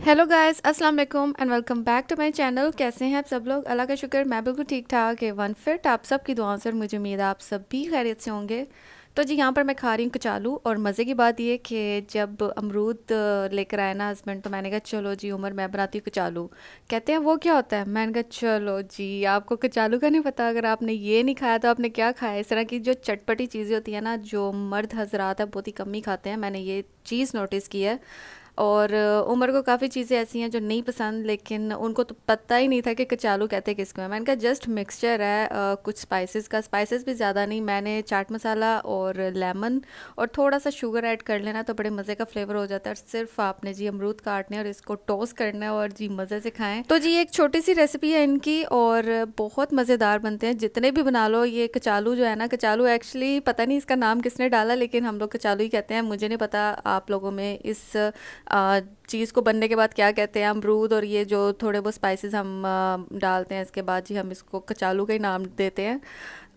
Hello guys, अस्सलाम वालेकुम and welcome back to my channel. कैसे हैं आप सब लोग? अल्लाह का शुक्र, मैं बिल्कुल ठीक ठाक है वन फिट। आप सब की दुआओं से और मुझे उम्मीद है आप सब भी खैरियत से होंगे। तो जी यहाँ पर मैं खा रही हूँ कचालू। और मज़े की बात ये कि जब अमरूद लेकर आए ना हस्बैंड, तो मैंने कहा चलो जी उमर मैं बनाती हूँ कचालू। कहते हैं वो क्या होता है? मैंने कहा चलो जी, आपको कचालू का नहीं पता? अगर आपने ये नहीं खाया तो आपने क्या खाया? इस तरह की जो चटपटी चीज़ें होती हैं ना, जो मर्द हजरात है बहुत ही कम ही खाते हैं, मैंने ये चीज़ नोटिस की है। और उमर को काफ़ी चीज़ें ऐसी हैं जो नहीं पसंद, लेकिन उनको तो पता ही नहीं था कि कचालू कहते किसको है। मैंने कहा जस्ट मिक्सचर है कुछ स्पाइसेस का, स्पाइसेस भी ज़्यादा नहीं, मैंने चाट मसाला और लेमन और थोड़ा सा शुगर ऐड कर लेना तो बड़े मज़े का फ्लेवर हो जाता है। और सिर्फ आपने जी अमरूद काटने और इसको टोस्ट करना है और जी मज़े से खाएं। तो जी एक छोटी सी रेसिपी है इनकी और बहुत मज़ेदार बनते हैं जितने भी बना लो। ये कचालू जो है ना, कचालू एक्चुअली पता नहीं इसका नाम किसने डाला, लेकिन हम लोग कचालू ही कहते हैं। मुझे नहीं पता आप लोगों में इस चीज़ को बनने के बाद क्या कहते हैं। अमरूद और ये जो थोड़े बहुत स्पाइसेस हम डालते हैं, इसके बाद जी हम इसको कचालू का ही नाम देते हैं।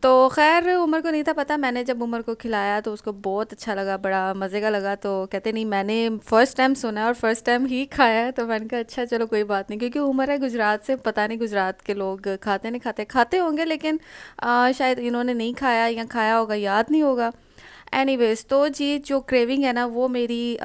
तो खैर उमर को नहीं था पता। मैंने जब उमर को खिलाया तो उसको बहुत अच्छा लगा, बड़ा मज़े का लगा। तो कहते नहीं, मैंने फ़र्स्ट टाइम सुना है और फर्स्ट टाइम ही खाया है। तो मैंने कहा अच्छा चलो कोई बात नहीं, क्योंकि उमर है गुजरात से, पता नहीं गुजरात के लोग खाते नहीं खाते, खाते होंगे लेकिन शायद इन्होंने नहीं खाया या खाया होगा, याद नहीं होगा। एनीवेज, तो जी जो क्रेविंग है ना वो मेरी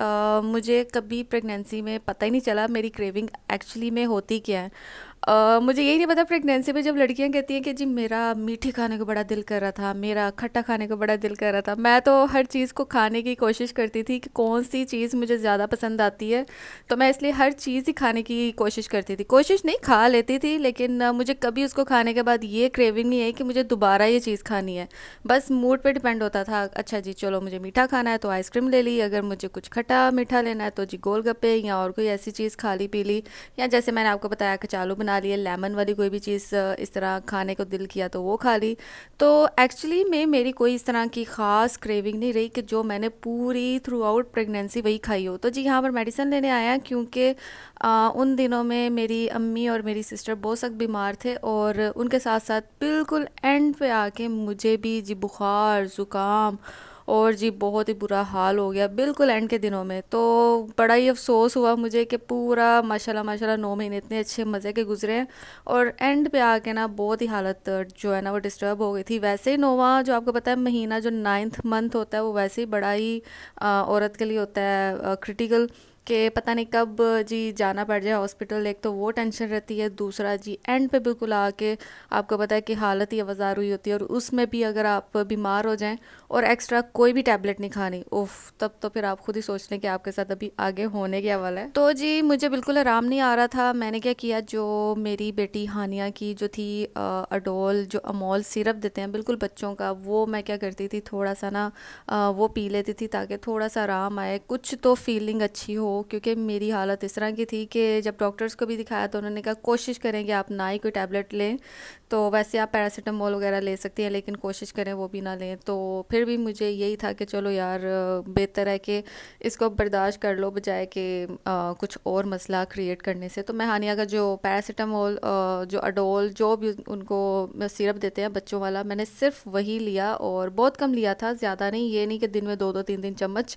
मुझे कभी प्रेगनेंसी में पता ही नहीं चला मेरी क्रेविंग एक्चुअली में होती क्या है। मुझे यही नहीं पता प्रेगनेंसी में जब लड़कियां कहती हैं कि जी मेरा मीठी खाने को बड़ा दिल कर रहा था, मेरा खट्टा खाने को बड़ा दिल कर रहा था, मैं तो हर चीज़ को खाने की कोशिश करती थी कि कौन सी चीज़ मुझे ज़्यादा पसंद आती है। तो मैं इसलिए हर चीज़ ही खाने की कोशिश करती थी, कोशिश नहीं खा लेती थी, लेकिन मुझे कभी उसको खाने के बाद ये क्रेविंग नहीं है कि मुझे दोबारा ये चीज़ खानी है। बस मूड पे डिपेंड होता था। अच्छा जी चलो मुझे मीठा खाना है तो आइसक्रीम ले ली, अगर मुझे कुछ खट्टा मीठा लेना है तो जी गोलगप्पे या और कोई ऐसी चीज़ खा ली पी ली, या जैसे मैंने आपको बताया कचालू बना लिए, लेमन वाली कोई भी चीज़ इस तरह खाने को दिल किया तो वो खा ली। तो एक्चुअली में मेरी कोई इस तरह की ख़ास क्रेविंग नहीं रही कि जो मैंने पूरी थ्रू आउट प्रेगनेंसी वही खाई हो। तो जी यहाँ पर मेडिसिन लेने आया क्योंकि उन दिनों में मेरी अम्मी और मेरी सिस्टर बहुत सख्त बीमार थे और उनके साथ साथ बिल्कुल एंड पे आके मुझे भी जी बुखार ज़ुकाम और जी बहुत ही बुरा हाल हो गया बिल्कुल एंड के दिनों में। तो बड़ा ही अफसोस हुआ मुझे कि पूरा माशाल्लाह माशाल्लाह 9 महीने इतने अच्छे मज़े के गुजरे हैं और एंड पे आके ना बहुत ही हालत जो है ना वो डिस्टर्ब हो गई थी। वैसे ही नौवां जो आपको पता है महीना जो नाइन्थ मंथ होता है वो वैसे ही बड़ा ही औरत के लिए होता है क्रिटिकल, कि पता नहीं कब जी जाना पड़ जाए हॉस्पिटल। एक तो वो टेंशन रहती है, दूसरा जी एंड पे बिल्कुल आके आपको पता है कि हालत ही अवजार हुई होती है, और उसमें भी अगर आप बीमार हो जाएं और एक्स्ट्रा कोई भी टैबलेट नहीं खानी, उफ, तब तो फिर आप खुद ही सोच लें कि आपके साथ अभी आगे होने क्या वाला है। तो जी मुझे बिल्कुल आराम नहीं आ रहा था। मैंने क्या किया, जो मेरी बेटी हानिया की जो थी अडोल जो अमोल सिरप देते हैं बिल्कुल बच्चों का, वो मैं क्या करती थी थोड़ा सा ना वो पी लेती थी ताकि थोड़ा सा आराम आए, कुछ तो फीलिंग अच्छी हो। क्योंकि मेरी हालत इस तरह की थी कि जब डॉक्टर्स को भी दिखाया तो उन्होंने कहा कोशिश करें कि आप ना ही कोई टैबलेट लें। तो वैसे आप पैरासीटामोल वगैरह ले सकती हैं लेकिन कोशिश करें वो भी ना लें। तो फिर भी मुझे यही था कि चलो यार बेहतर है कि इसको बर्दाश्त कर लो बजाय कि कुछ और मसला क्रिएट करने से। तो मैं हानिया का जो पैरासीटामोल जो अडोल जो भी उनको सिरप देते हैं बच्चों वाला, मैंने सिर्फ वही लिया और बहुत कम लिया था, ज़्यादा नहीं। ये नहीं कि दिन में दो दो तीन तीन चम्मच,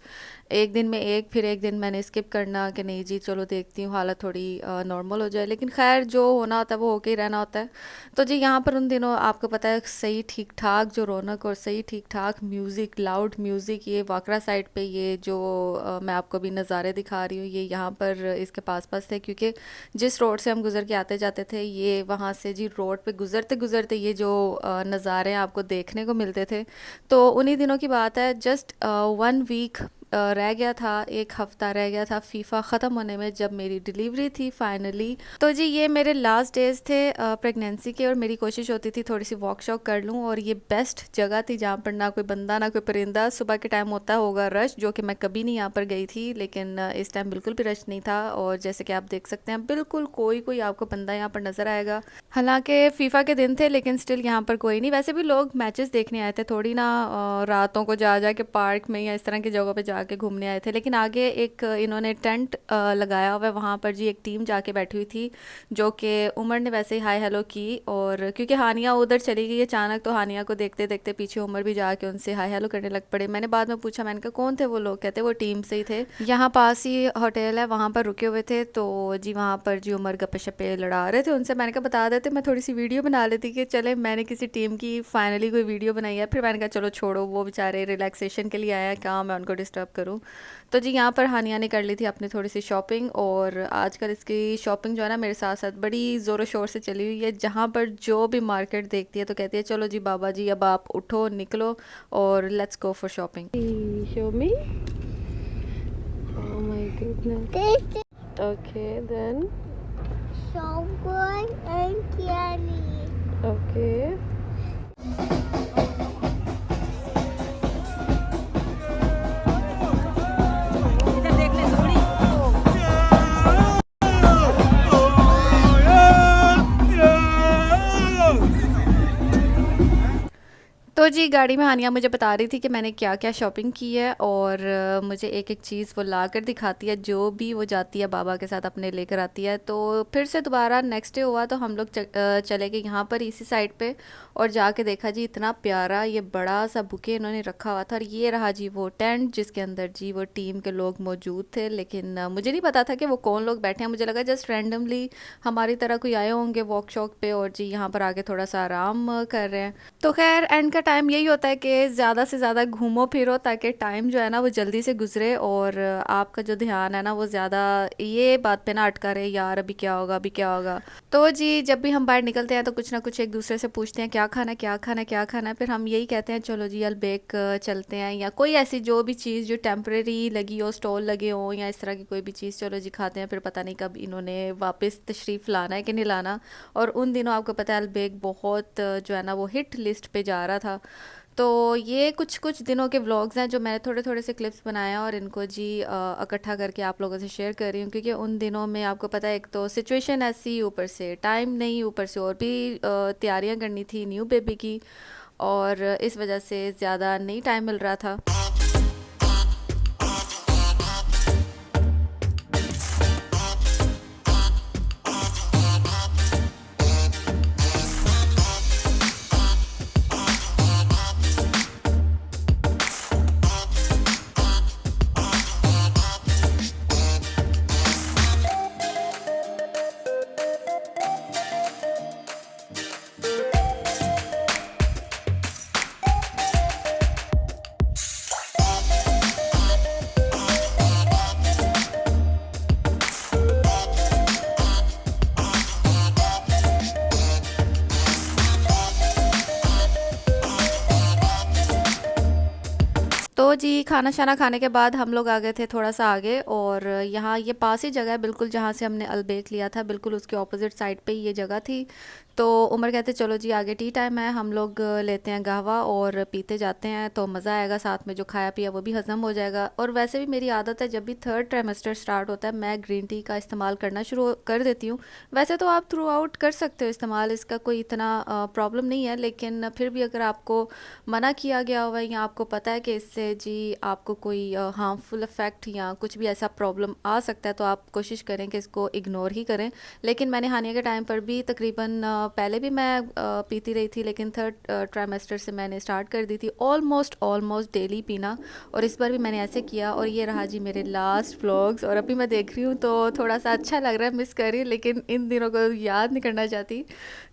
एक दिन में एक, फिर एक दिन मैंने स्किप करना कि नहीं जी चलो देखती हूँ हालत थोड़ी नॉर्मल हो जाए। लेकिन खैर जो होना होता है वो होके ही रहना होता है। तो जी यहाँ पर उन दिनों आपको पता है सही ठीक ठाक जो रौनक और सही ठीक ठाक म्यूज़िक, लाउड म्यूज़िक, ये वाकरा साइड पे ये जो मैं आपको अभी नज़ारे दिखा रही हूँ ये यहाँ पर इसके पास पास थे, क्योंकि जिस रोड से हम गुज़र के आते जाते थे ये वहाँ से जी रोड पे गुज़रते गुज़रते ये जो नज़ारे आपको देखने को मिलते थे। तो उन्हीं दिनों की बात है, जस्ट 1 वीक रह गया था, एक हफ्ता रह गया था फीफा ख़त्म होने में जब मेरी डिलीवरी थी फाइनली। तो जी ये मेरे लास्ट डेज थे प्रेगनेंसी के और मेरी कोशिश होती थी थोड़ी सी वॉक शॉक कर लूँ, और ये बेस्ट जगह थी जहाँ पर ना कोई बंदा ना कोई परिंदा। सुबह के टाइम होता होगा रश, जो कि मैं कभी नहीं यहाँ पर गई थी, लेकिन इस टाइम बिल्कुल भी रश नहीं था। और जैसे कि आप देख सकते हैं बिल्कुल कोई कोई आपको बंदा यहाँ पर नज़र आएगा। हालांकि फीफा के दिन थे लेकिन स्टिल यहाँ पर कोई नहीं। वैसे भी लोग मैचेस देखने आए थे, थोड़ी ना रातों को जा जा के पार्क में या इस तरह की जगहों पे जा आके घूमने आए थे, लेकिन आगे एक इन्होंने टेंट लगाया हुआ है, वहाँ पर जी एक टीम जाके बैठी हुई थी, जो कि उमर ने वैसे ही हाय हेलो की। और क्योंकि हानिया उधर चली गई अचानक, तो हानिया को देखते देखते पीछे उमर भी जाके उनसे हाय हेलो करने लग पड़े। मैंने बाद में पूछा, मैंने कहा कौन थे वो लोग? कहते वो टीम से ही थे, यहाँ पास ही होटल है वहाँ पर रुके हुए थे। तो जी वहाँ पर जी उमर गप्पे शप्पे लड़ा रहे थे उनसे। मैंने कहा बता देते, मैं थोड़ी सी वीडियो बना लेती कि चले मैंने किसी टीम की फाइनली कोई वीडियो बनाई है। फिर मैंने कहा चलो छोड़ो, वो बेचारे रिलैक्सेशन के लिए आए हैं, कहाँ मैं उनको डिस्टर्ब करूँ। तो जी यहाँ पर हानिया ने कर ली थी अपनी थोड़ी सी शॉपिंग, और आजकल इसकी शॉपिंग जो है ना मेरे साथ साथ बड़ी ज़ोरों शोर से चली हुई है। जहाँ पर जो भी मार्केट देखती है तो कहती है चलो जी बाबा जी अब आप उठो निकलो और let's go for shopping. Show me, oh my goodness, okay then, Someone and Kelly. Okay. तो जी गाड़ी में हानिया मुझे बता रही थी कि मैंने क्या क्या शॉपिंग की है, और मुझे एक एक चीज़ वो ला कर दिखाती है, जो भी वो जाती है बाबा के साथ अपने लेकर आती है। तो फिर से दोबारा नेक्स्ट डे हुआ तो हम लोग चले गए यहाँ पर इसी साइड पे, और जाके देखा जी इतना प्यारा ये बड़ा सा बुके इन्होंने रखा हुआ था। और ये रहा जी वो टेंट जिसके अंदर जी वो टीम के लोग मौजूद थे, लेकिन मुझे नहीं पता था कि वो कौन लोग बैठे हैं। मुझे लगा जस्ट रैंडमली हमारी तरह कोई आए होंगे वॉक शॉक पे, और जी यहाँ पर आके थोड़ा सा आराम कर रहे हैं। तो खैर एंड का टाइम यही होता है कि ज़्यादा से ज़्यादा घूमो फिरो, ताकि टाइम जो है ना वो जल्दी से गुजरे, और आपका जो ध्यान है ना वो ज़्यादा ये बात पे ना अटका रहे यार अभी क्या होगा अभी क्या होगा। तो जी जब भी हम बाहर निकलते हैं तो कुछ ना कुछ एक दूसरे से पूछते हैं क्या खाना है क्या खाना है क्या खाना है। फिर हम यही कहते हैं चलो जी अलबेक चलते हैं, या कोई ऐसी जो भी चीज़ जो टेम्परेरी लगी हो, स्टॉल लगे हो या इस तरह की कोई भी चीज़, चलो जी खाते हैं। फिर पता नहीं कब इन्होंने वापस तशरीफ़ लाना है कि नहीं लाना। और उन दिनों आपको पता है अलबेक बहुत जो है ना वो हिट लिस्ट पे जा रहा था। तो ये कुछ कुछ दिनों के व्लॉग्स हैं जो मैंने थोड़े थोड़े से क्लिप्स बनाए हैं, और इनको जी इकट्ठा करके आप लोगों से शेयर कर रही हूँ, क्योंकि उन दिनों में आपको पता है एक तो सिचुएशन ऐसी, ऊपर से टाइम नहीं, ऊपर से और भी तैयारियां करनी थी न्यू बेबी की, और इस वजह से ज़्यादा नहीं टाइम मिल रहा था। तो जी खाना शाना खाने के बाद हम लोग आ गए थे थोड़ा सा आगे, और यहाँ ये पास ही जगह है बिल्कुल जहाँ से हमने अलबेक लिया था, बिल्कुल उसके ऑपोजिट साइड पे ही ये जगह थी। तो उमर कहते चलो जी आगे टी टाइम है, हम लोग लेते हैं कहवा और पीते जाते हैं, तो मज़ा आएगा, साथ में जो खाया पिया वो भी हज़म हो जाएगा। और वैसे भी मेरी आदत है जब भी थर्ड ट्राइमेस्टर स्टार्ट होता है मैं ग्रीन टी का इस्तेमाल करना शुरू कर देती हूँ। वैसे तो आप थ्रू आउट कर सकते हो इस्तेमाल, इसका कोई इतना प्रॉब्लम नहीं है, लेकिन फिर भी अगर आपको मना किया गया हुआ है या आपको पता है कि इससे जी आपको कोई हार्मफुल इफ़ेक्ट या कुछ भी ऐसा प्रॉब्लम आ सकता है, तो आप कोशिश करें कि इसको इग्नोर ही करें। लेकिन मैंने हानिया के टाइम पर भी तकरीबन पहले भी मैं पीती रही थी, लेकिन थर्ड ट्राइमेस्टर से मैंने स्टार्ट कर दी थी ऑलमोस्ट डेली पीना, और इस बार भी मैंने ऐसे किया। और ये रहा जी मेरे लास्ट व्लॉग्स, और अभी मैं देख रही हूँ तो थोड़ा सा अच्छा लग रहा है, मिस कर रही हूँ, लेकिन इन दिनों को याद नहीं करना चाहती।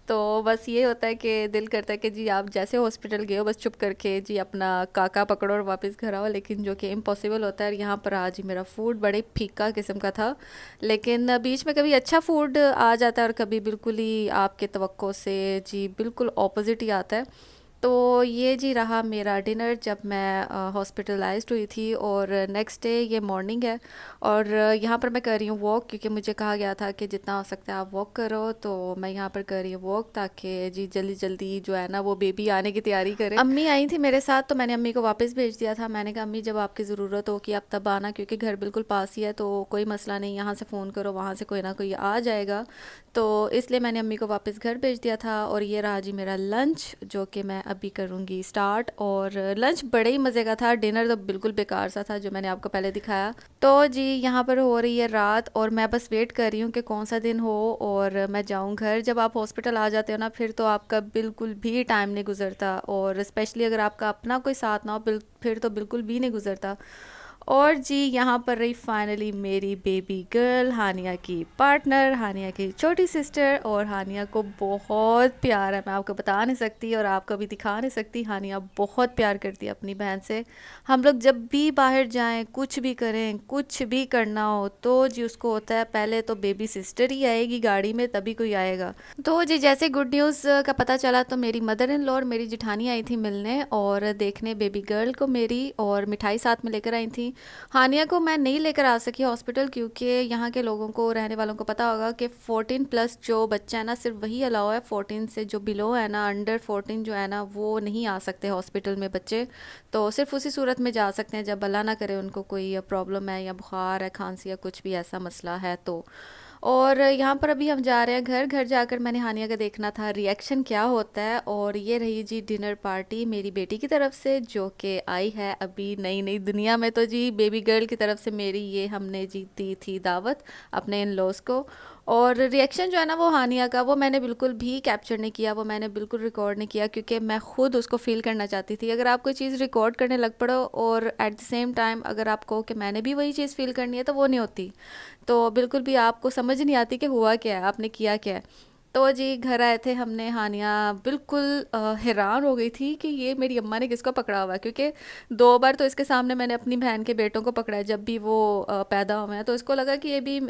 तो बस ये होता है कि दिल करता है कि जी आप जैसे हॉस्पिटल गए हो बस चुप करके जी अपना काका पकड़ो और वापस घर आओ, लेकिन जो कि इम्पॉसिबल होता है। यहाँ पर आज ही मेरा फूड बड़े फीका किस्म का था, लेकिन बीच में कभी अच्छा फूड आ जाता है और कभी बिल्कुल ही आपके तवक्को से जी बिल्कुल ऑपोजिट ही आता है। तो ये जी रहा मेरा डिनर जब मैं हॉस्पिटलाइज्ड हुई थी, और नेक्स्ट डे ये मॉर्निंग है, और यहाँ पर मैं कर रही हूँ वॉक, क्योंकि मुझे कहा गया था कि जितना हो सकता है आप वॉक करो, तो मैं यहाँ पर कर रही हूँ वॉक ताकि जी जल्दी जल्दी जो है ना वो बेबी आने की तैयारी करे। अम्मी आई थी मेरे साथ, तो मैंने अम्मी को वापस भेज दिया था। मैंने कहा अम्मी जब आपकी ज़रूरत हो कि आप तब आना, क्योंकि घर बिल्कुल पास ही है, तो कोई मसला नहीं, यहाँ से फ़ोन करो वहाँ से कोई ना कोई आ जाएगा। तो इसलिए मैंने अम्मी को वापस घर भेज दिया था। और ये रहा जी मेरा लंच जो कि मैं अभी करूँगी स्टार्ट। और लंच बड़े ही मज़े का था, डिनर तो बिल्कुल बेकार सा था जो मैंने आपको पहले दिखाया। तो जी यहाँ पर हो रही है रात और मैं बस वेट कर रही हूँ कि कौन सा दिन हो और मैं जाऊँ घर। जब आप हॉस्पिटल आ जाते हो ना फिर तो आपका बिल्कुल भी टाइम नहीं गुजरता, और स्पेशली अगर आपका अपना कोई साथ ना हो फिर तो बिल्कुल भी नहीं गुजरता। और जी यहाँ पर रही फाइनली मेरी बेबी गर्ल, हानिया की पार्टनर, हानिया की छोटी सिस्टर। और हानिया को बहुत प्यार है, मैं आपको बता नहीं सकती और आपको भी दिखा नहीं सकती। हानिया बहुत प्यार करती है अपनी बहन से। हम लोग जब भी बाहर जाएं, कुछ भी करें, कुछ भी करना हो तो जी उसको होता है पहले तो बेबी सिस्टर ही आएगी गाड़ी में, तभी कोई आएगा। तो जी जैसे गुड न्यूज़ का पता चला तो मेरी मदर इन लॉ और मेरी जिठानी आई थी मिलने और देखने बेबी गर्ल को मेरी, और मिठाई साथ में लेकर आई थी। हानिया को मैं नहीं लेकर आ सकी हॉस्पिटल क्योंकि यहाँ के लोगों को, रहने वालों को पता होगा कि 14 प्लस जो बच्चा है ना सिर्फ वही अलाउ है, 14 से जो बिलो है ना, अंडर 14 जो है ना वो नहीं आ सकते हॉस्पिटल में बच्चे। तो सिर्फ उसी सूरत में जा सकते हैं जब अल्लाह ना करे उनको कोई प्रॉब्लम है या बुखार है, खांसी या कुछ भी ऐसा मसला है तो। और यहाँ पर अभी हम जा रहे हैं घर। घर जाकर मैंने हानिया का देखना था रिएक्शन क्या होता है। और ये रही जी डिनर पार्टी मेरी बेटी की तरफ से जो कि आई है अभी नई नई दुनिया में। तो जी बेबी गर्ल की तरफ से मेरी ये हमने जी दी थी दावत अपने इन लॉज को। और रिएक्शन जो है ना वो हानिया का, वो मैंने बिल्कुल भी कैप्चर नहीं किया, वो मैंने बिल्कुल रिकॉर्ड नहीं किया क्योंकि मैं खुद उसको फील करना चाहती थी। अगर आप कोई चीज़ रिकॉर्ड करने लग पड़ो और एट द सेम टाइम अगर आप कहो कि मैंने भी वही चीज़ फील करनी है तो वो नहीं होती। तो बिल्कुल भी आपको समझ नहीं आती कि हुआ क्या है, आपने किया क्या है। तो जी घर आए थे हमने, हानिया बिल्कुल हैरान हो गई थी कि ये मेरी अम्मा ने किसको पकड़ा हुआ है, क्योंकि 2 बार तो इसके सामने मैंने अपनी बहन के बेटों को पकड़ा है जब भी वो पैदा हुए हैं। तो इसको लगा कि ये भी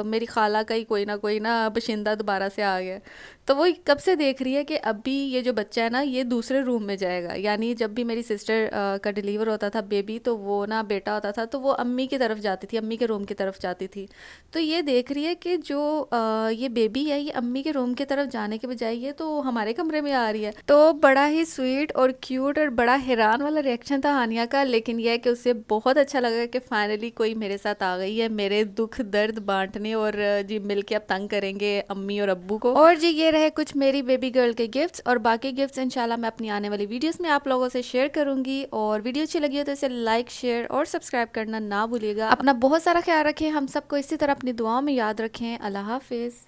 मेरी खाला का ही कोई ना बशिंदा दोबारा से आ गया। तो वो कब से देख रही है कि अभी ये जो बच्चा है ना ये दूसरे रूम में जाएगा। यानी जब भी मेरी सिस्टर का डिलीवर होता था बेबी तो वो ना बेटा होता था तो वो अम्मी की तरफ जाती थी, अम्मी के रूम की तरफ जाती थी। तो ये देख रही है कि जो ये बेबी है ये अम्मी के रूम की तरफ जाने के बजाय ये तो हमारे कमरे में आ रही है। तो बड़ा ही स्वीट और क्यूट और बड़ा हैरान वाला रिएक्शन था हानिया का। लेकिन यह है कि उसे बहुत अच्छा लगा कि फाइनली कोई मेरे साथ आ गई है मेरे दुख दर्द बांटने, और जी मिलके अब तंग करेंगे अम्मी और अब्बू को। और जी ये रहे कुछ मेरी बेबी गर्ल के गिफ्ट्स, और बाकी गिफ्ट्स इंशाल्लाह मैं अपनी आने वाली वीडियोस में आप लोगों से शेयर करूंगी। और वीडियो अच्छी लगी हो तो इसे लाइक शेयर और सब्सक्राइब करना ना भूलिएगा। अपना बहुत सारा ख्याल रखें, हम सबको इसी तरह अपनी दुआओं में याद रखें। अल्लाह हाफिज़।